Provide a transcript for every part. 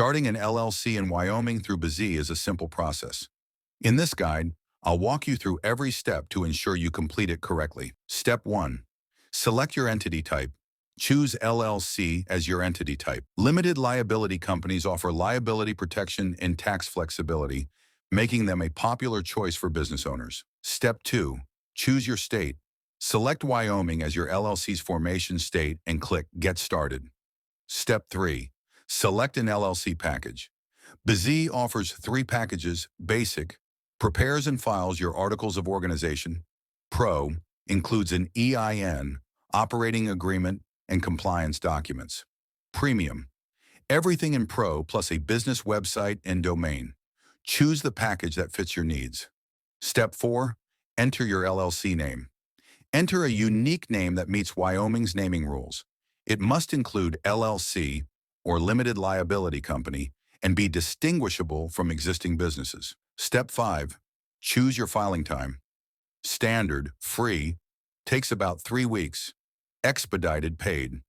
Starting an LLC in Wyoming through BZ is a simple process. In this guide, I'll walk you through every step to ensure you complete it correctly. Step 1. Select your entity type. Choose LLC as your entity type. Limited liability companies offer liability protection and tax flexibility, making them a popular choice for business owners. Step 2. Choose your state. Select Wyoming as your LLC's formation state and click Get Started. Step 3. Select an LLC package. BZ offers 3 packages: Basic, prepares and files your articles of organization. Pro includes an EIN, operating agreement, and compliance documents. Premium, everything in Pro plus a business website and domain. Choose the package that fits your needs. Step 4. Enter your LLC name. Enter a unique name that meets Wyoming's naming rules. It must include LLC or limited liability company and be distinguishable from existing businesses. Step 5. Choose your filing time. Standard, free, takes about 3 weeks. Expedited, paid,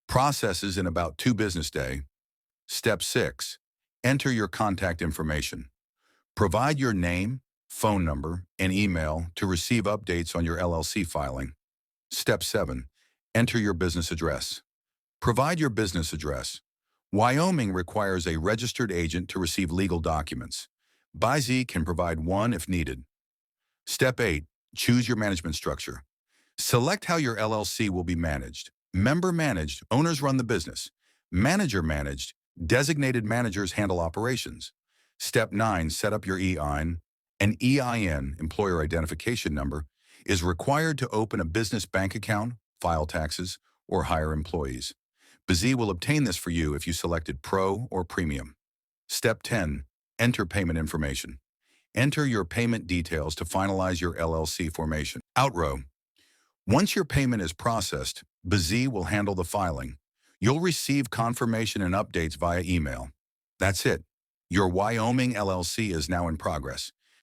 processes in about 2 business days. Step 6. Enter your contact information. Provide your name, phone number, and email to receive updates on your LLC filing. Step 7. Enter your business address. Provide your business address. Wyoming requires a registered agent to receive legal documents. BZ can provide one if needed. Step 8. Choose your management structure. Select how your LLC will be managed. Member managed, owners run the business. Manager managed, designated managers handle operations. Step 9. Set up your EIN. An EIN, employer identification number, is required to open a business bank account, file taxes, or hire employees. BZ will obtain this for you if you selected Pro or Premium. Step 10. Enter payment information. Enter your payment details to finalize your LLC formation. Outro. Once your payment is processed, BZ will handle the filing. You'll receive confirmation and updates via email. That's it. Your Wyoming LLC is now in progress.